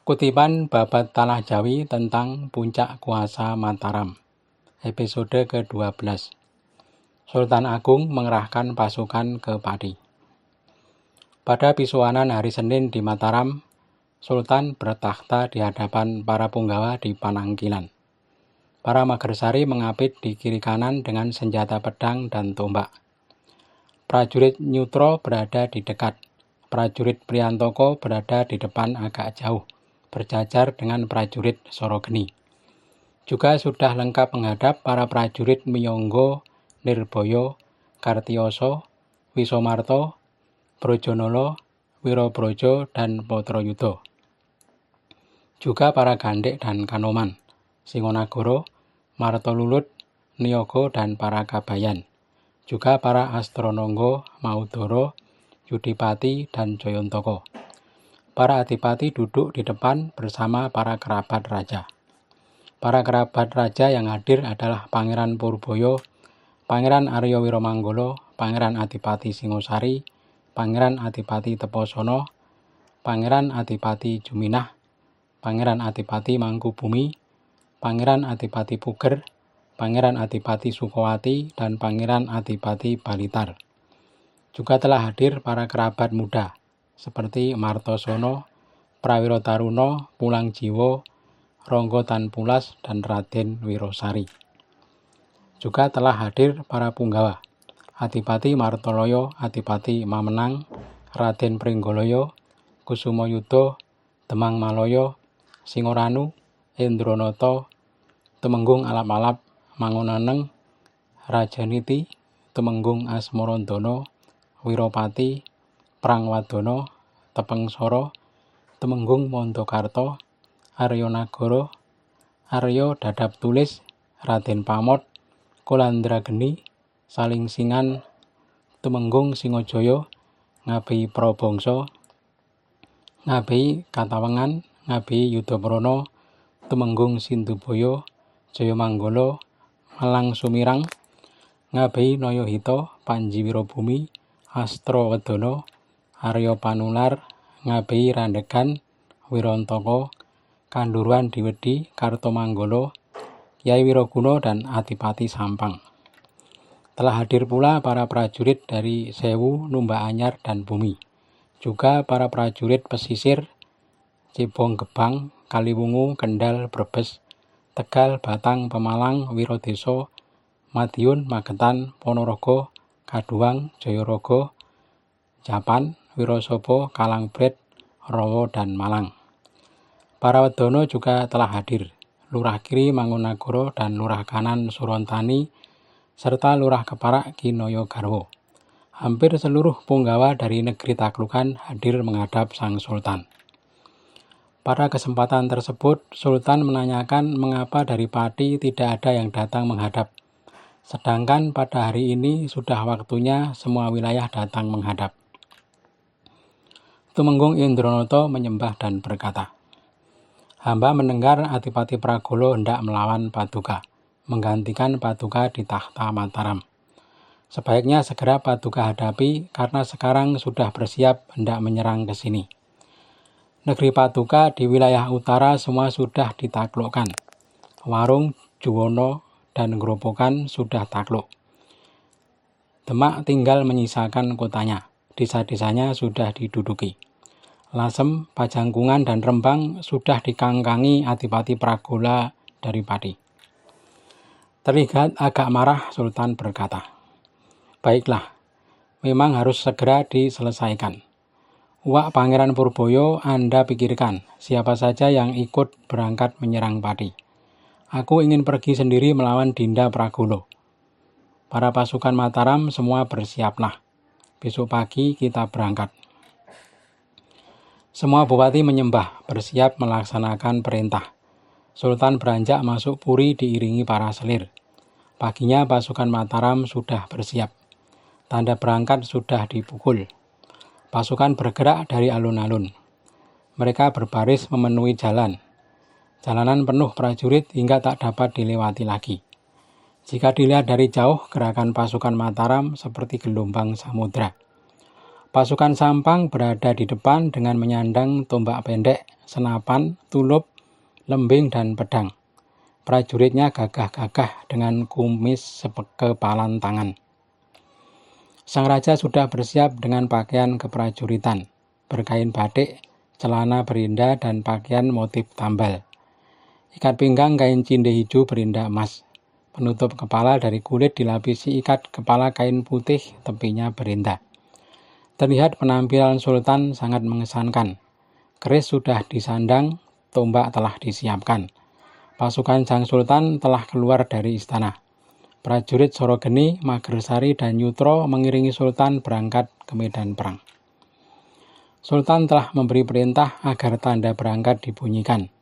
Kutipan Babat Tanah Jawi tentang Puncak Kuasa Mataram, episode ke-12. Sultan Agung mengerahkan pasukan ke Pati. Pada pisuanan hari Senin di Mataram, Sultan bertakhta di hadapan para punggawa di Panangkilan. Para Magersari mengapit di kiri kanan dengan senjata pedang dan tombak. Prajurit Nyutro berada di dekat. Prajurit Priyantoko berada di depan agak jauh, berjajar dengan prajurit Sorogeni. Juga sudah lengkap menghadap para prajurit Miyonggo, Nirboyo, Kartioso, Wisomarto, Brojonolo, Wirobrojo, dan Potroyudo. Juga para Gandhik dan Kanoman, Singonagoro, Martolulut, Niyogo, dan para Kabayan. Juga para Astrononggo, Maudoro, Yudipati, dan Joyontoko. Para adipati duduk di depan bersama para kerabat raja. Para kerabat raja yang hadir adalah Pangeran Purboyo, Pangeran Aryo Wiromanggolo, Pangeran Adipati Singosari, Pangeran Adipati Teposono, Pangeran Adipati Juminah, Pangeran Adipati Mangkubumi, Pangeran Adipati Puger, Pangeran Adipati Sukowati, dan Pangeran Adipati Balitar. Juga telah hadir para kerabat muda, seperti Martosono, Prawiro Taruno, Pulang Jiwo, Ronggo Tanpulas, dan Raden Wirosari. Juga telah hadir para punggawa, Adipati Martoloyo, Adipati Mamenang, Raden Pringgoloyo, Kusumo Yudo, Demang Maloyo, Singoranu, Endronoto, Temenggung Alap-alap, Mangunaneng, Rajaniti, Temenggung Asmorondono, Wiropati, Prangwadono, Tepengsoro, Temenggung Mondokarto, Aryo Nagoro, Aryo Dadap Tulis, Raden Pamot, Kulandrageni, Salingsingan, Temenggung Singojoyo, Ngabeyi Probongso, Ngabeyi Katawengan, Ngabeyi Yudoprono, Temenggung Sinduboyo, Jayamanggolo, Malang Sumirang, Ngabeyi Noyohito, Panji Wirobumi, Astro Wedono, Aryo Panular, Ngabeyi Randegan, Wirontoko, Kanduruan Diwedi, Kartomanggolo, Kyai Wiroguno, dan Adipati Sampang. Telah hadir pula para prajurit dari Sewu, Numba Anyar, dan Bumi. Juga para prajurit pesisir Cibong Gebang, Kaliwungu, Kendal, Brebes, Tegal, Batang, Pemalang, Wirodeso, Madiun, Magetan, Ponorogo, Kaduang, Jayorogo, Japan, Wirosobo, Kalangbret, Rowo, dan Malang. Para Wedono juga telah hadir, Lurah Kiri Mangunagoro dan Lurah Kanan Surontani, serta Lurah Keparak Kinoyo Garwo. Hampir seluruh punggawa dari negeri taklukan hadir menghadap Sang Sultan. Pada kesempatan tersebut, Sultan menanyakan mengapa dari Pati tidak ada yang datang menghadap. Sedangkan pada hari ini sudah waktunya semua wilayah datang menghadap. Tumenggung Indronoto menyembah dan berkata, "Hamba mendengar Adipati Pragolo hendak melawan Paduka, menggantikan Paduka di takhta Mataram. Sebaiknya segera Paduka hadapi karena sekarang sudah bersiap hendak menyerang ke sini. Negeri Paduka di wilayah utara semua sudah ditaklukkan. Warung, Juwono, dan Grobogan sudah takluk. Demak tinggal menyisakan kotanya, desa-desanya sudah diduduki. Lasem, Pajangkungan, dan Rembang sudah dikangkangi Adipati Pragola dari Pati." Terlihat agak marah, Sultan berkata, "Baiklah, memang harus segera diselesaikan. Uwak Pangeran Purboyo, Anda pikirkan siapa saja yang ikut berangkat menyerang Pati. Aku ingin pergi sendiri melawan Dinda Pragolo. Para pasukan Mataram semua bersiaplah. Besok pagi kita berangkat." Semua bupati menyembah, bersiap melaksanakan perintah. Sultan beranjak masuk puri diiringi para selir. Paginya pasukan Mataram sudah bersiap. Tanda berangkat sudah dipukul. Pasukan bergerak dari alun-alun. Mereka berbaris memenuhi jalan. Jalanan penuh prajurit hingga tak dapat dilewati lagi. Jika dilihat dari jauh, gerakan pasukan Mataram seperti gelombang samudra. Pasukan Sampang berada di depan dengan menyandang tombak pendek, senapan, tulup, lembing, dan pedang. Prajuritnya gagah-gagah dengan kumis sekepalan tangan. Sang raja sudah bersiap dengan pakaian keprajuritan, berkain batik, celana berinda, dan pakaian motif tambal. Ikat pinggang kain cinde hijau berinda emas. Penutup kepala dari kulit dilapisi ikat kepala kain putih, tepinya berinda. Terlihat penampilan sultan sangat mengesankan. Keris sudah disandang, tombak telah disiapkan. Pasukan sang sultan telah keluar dari istana. Prajurit Sorogeni, Magersari, dan Yutro mengiringi sultan berangkat ke medan perang. Sultan telah memberi perintah agar tanda berangkat dibunyikan.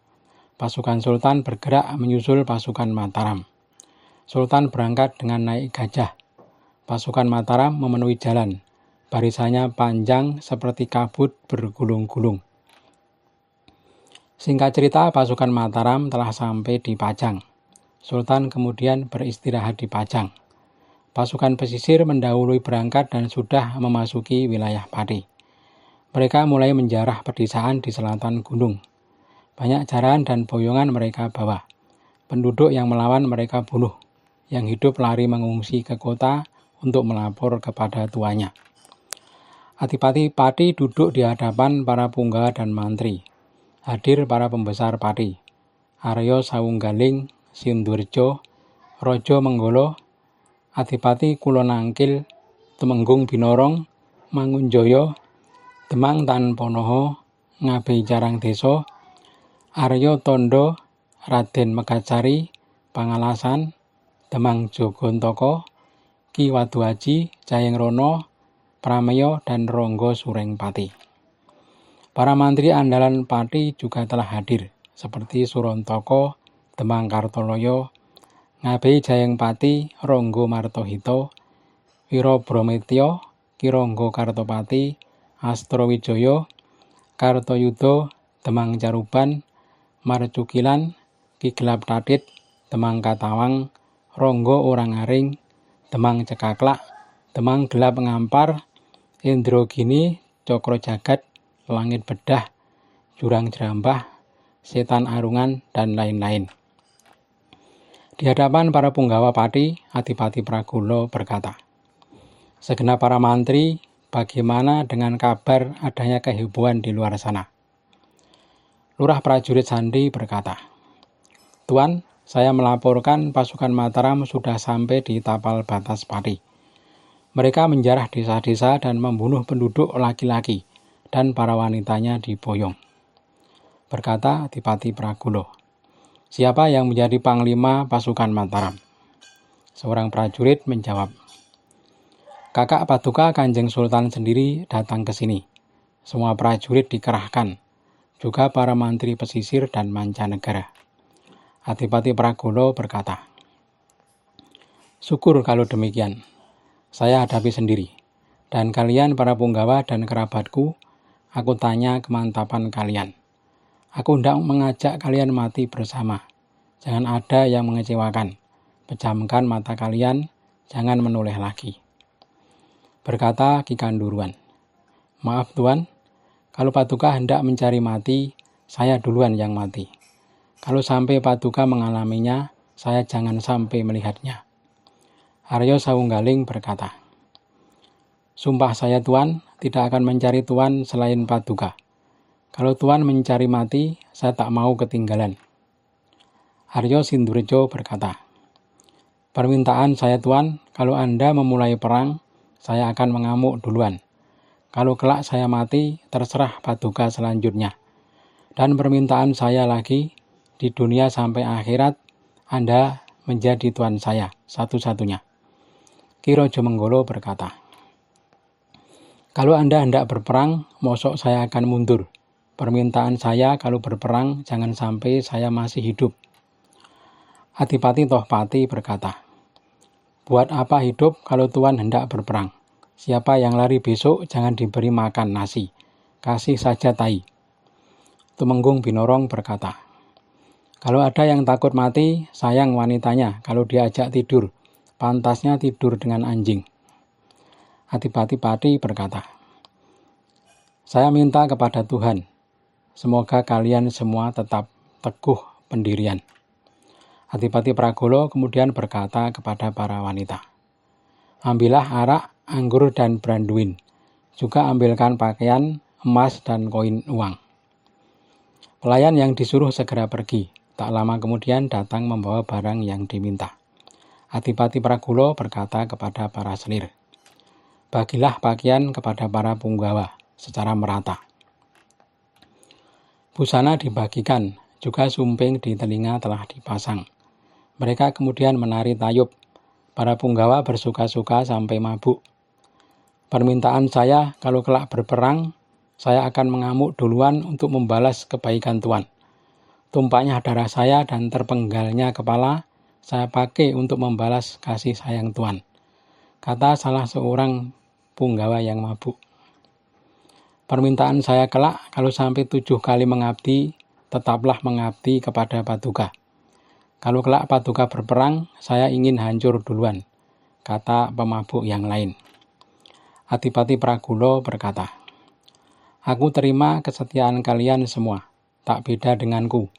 Pasukan sultan bergerak menyusul pasukan Mataram. Sultan berangkat dengan naik gajah. Pasukan Mataram memenuhi jalan. Barisannya panjang seperti kabut bergulung-gulung. Singkat cerita, pasukan Mataram telah sampai di Pajang. Sultan kemudian beristirahat di Pajang. Pasukan pesisir mendahului berangkat dan sudah memasuki wilayah Pati. Mereka mulai menjarah pedesaan di selatan gunung. Banyak jaran dan boyongan mereka bawa. Penduduk yang melawan mereka bunuh. Yang hidup lari mengungsi ke kota untuk melapor kepada tuannya. Adipati Pati duduk di hadapan para punggawa dan mantri. Hadir para pembesar Pati. Arya Sawunggaling, Sindurjo, Raja Menggala, Adipati Kulonangkil, Temenggung Binorong, Mangunjaya, Demang Tanponoho, Ngabei Carang Desa, Arya Tondo, Raden Megasari, Pangalasan, Demang Jogontoko, Ki Waduaji, Jayeng Rono, Prameyo, dan Ronggo Surengpati. Para mantri andalan Pati juga telah hadir, seperti Surontoko, Demang Kartoloyo, Ngabei Jayengpati, Ronggo Martohito, Wirobrometyo, Ki Ronggo Kartopati, Astrowijoyo, Kartoyudo, Demang Caruban, Marcukilan, Ki Gelap Tatit, Demang Katawang, Ronggo Orangaring, Demang Cekaklak, Demang Gelap Ngampar, Indrogini, Cokro Jagat, Langit Bedah, Jurang Jerambah, Setan Arungan, dan lain-lain. Di hadapan para punggawa Pati, Adipati Pragulo berkata, "Segenap para mantri, bagaimana dengan kabar adanya kehebohan di luar sana?" Lurah prajurit Sandi berkata, "Tuan, saya melaporkan pasukan Mataram sudah sampai di tapal batas Pati. Mereka menjarah desa-desa dan membunuh penduduk laki-laki, dan para wanitanya diboyong." Berkata Adipati Pragulo, "Siapa yang menjadi panglima pasukan Mataram?" Seorang prajurit menjawab, "Kakak Paduka Kanjeng Sultan sendiri datang ke sini. Semua prajurit dikerahkan, juga para mantri pesisir dan mancanegara." Adipati Pragulo berkata, "Syukur kalau demikian. Saya hadapi sendiri. Dan kalian para punggawa dan kerabatku, aku tanya kemantapan kalian. Aku hendak mengajak kalian mati bersama. Jangan ada yang mengecewakan. Pejamkan mata kalian, jangan menoleh lagi." Berkata Ki Kanduruan, "Maaf Tuan, kalau Paduka hendak mencari mati, saya duluan yang mati. Kalau sampai Paduka mengalaminya, saya jangan sampai melihatnya." Arya Sawunggaling berkata, "Sumpah saya Tuan, tidak akan mencari Tuan selain Paduka. Kalau Tuan mencari mati, saya tak mau ketinggalan." Arya Sindurjo berkata, "Permintaan saya Tuan, kalau Anda memulai perang, saya akan mengamuk duluan. Kalau kelak saya mati, terserah Paduka selanjutnya. Dan permintaan saya lagi, di dunia sampai akhirat, Anda menjadi Tuan saya, satu-satunya." Ki Raja Menggala berkata, "Kalau Anda hendak berperang, mosok saya akan mundur. Permintaan saya kalau berperang, jangan sampai saya masih hidup." Adipati Tohpati berkata, "Buat apa hidup kalau Tuan hendak berperang? Siapa yang lari besok jangan diberi makan nasi, kasih saja tai." Tumenggung Binorong berkata, "Kalau ada yang takut mati, sayang wanitanya kalau diajak tidur. Pantasnya tidur dengan anjing." Adipati Pati berkata, Saya minta kepada Tuhan, semoga kalian semua tetap teguh pendirian. Adipati Pragolo kemudian berkata kepada para wanita, ambillah arak, anggur, dan branduin. Juga ambilkan pakaian, emas, dan koin uang. Pelayan yang disuruh segera pergi. Tak lama kemudian datang membawa barang yang diminta. Adipati Pragolo berkata kepada para selir, bagilah pakaian kepada para punggawa secara merata. Busana dibagikan, juga sumping di telinga telah dipasang. Mereka kemudian menari tayub. Para punggawa bersuka-suka sampai mabuk. Permintaan saya, kalau kelak berperang, saya akan mengamuk duluan untuk membalas kebaikan Tuan. Tumpahnya darah saya dan terpenggalnya kepala, saya pakai untuk membalas kasih sayang Tuan, kata salah seorang punggawa yang mabuk. Permintaan saya kelak, kalau sampai 7 kali mengabdi, tetaplah mengabdi kepada Paduka. Kalau kelak Paduka berperang, saya ingin hancur duluan, kata pemabuk yang lain. Adipati Pragolo berkata, aku terima kesetiaan kalian semua, tak beda denganku.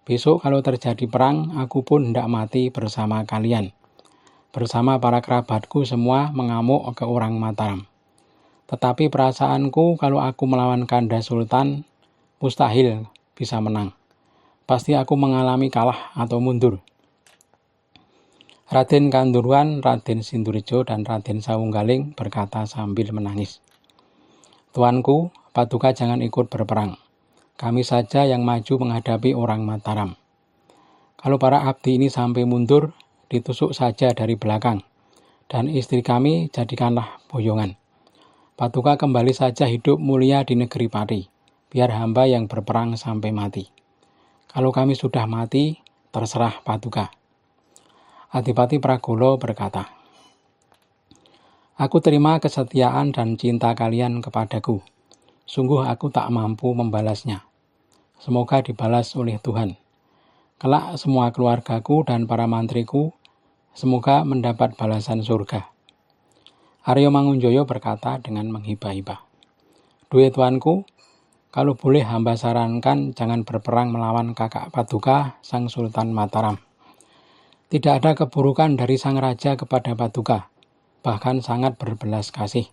Besok kalau terjadi perang, aku pun hendak mati bersama kalian. Bersama para kerabatku semua mengamuk ke orang Mataram. Tetapi perasaanku kalau aku melawan Kanda Sultan, mustahil bisa menang. Pasti aku mengalami kalah atau mundur. Raden Kanduruan, Raden Sindurijo, dan Raden Sawunggaling berkata sambil menangis, Tuanku, Paduka jangan ikut berperang. Kami saja yang maju menghadapi orang Mataram. Kalau para abdi ini sampai mundur, ditusuk saja dari belakang, dan istri kami jadikanlah boyongan. Paduka kembali saja hidup mulia di negeri Pati, biar hamba yang berperang sampai mati. Kalau kami sudah mati, terserah Paduka. Adipati Pragolo berkata, aku terima kesetiaan dan cinta kalian kepadaku. Sungguh aku tak mampu membalasnya. Semoga dibalas oleh Tuhan. Kelak semua keluargaku dan para mantriku, semoga mendapat balasan surga. Aryo Mangunjoyo berkata dengan menghibah-hibah, duhe Tuanku, kalau boleh hamba sarankan jangan berperang melawan kakak Paduka, Sang Sultan Mataram. Tidak ada keburukan dari Sang Raja kepada Paduka, bahkan sangat berbelas kasih.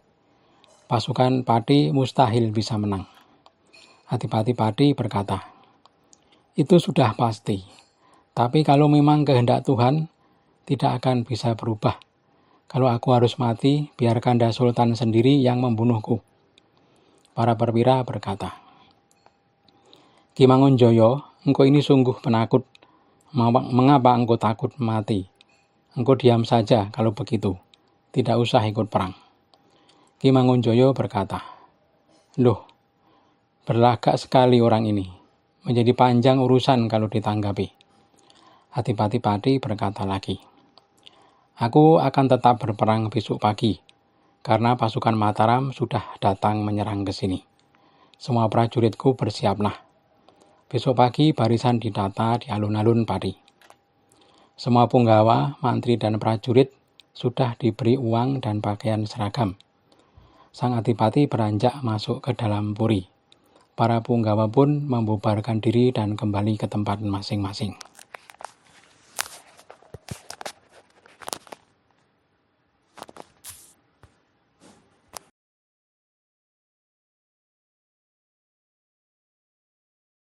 Pasukan Pati mustahil bisa menang. Adipati Pati berkata, itu sudah pasti, tapi kalau memang kehendak Tuhan, tidak akan bisa berubah. Kalau aku harus mati, biar Kanda Sultan sendiri yang membunuhku. Para perwira berkata, Ki Mangunjoyo, engkau ini sungguh penakut. Mengapa engkau takut mati? Engkau diam saja kalau begitu. Tidak usah ikut perang. Ki Mangunjoyo berkata, loh, berlagak sekali orang ini. Menjadi panjang urusan kalau ditanggapi. Adipati Pati berkata lagi, aku akan tetap berperang besok pagi, karena pasukan Mataram sudah datang menyerang ke sini. Semua prajuritku bersiaplah. Besok pagi barisan didata di alun-alun Pati. Semua punggawa, mantri, dan prajurit sudah diberi uang dan pakaian seragam. Sang Adipati beranjak masuk ke dalam puri. Para punggawa pun membubarkan diri dan kembali ke tempat masing-masing.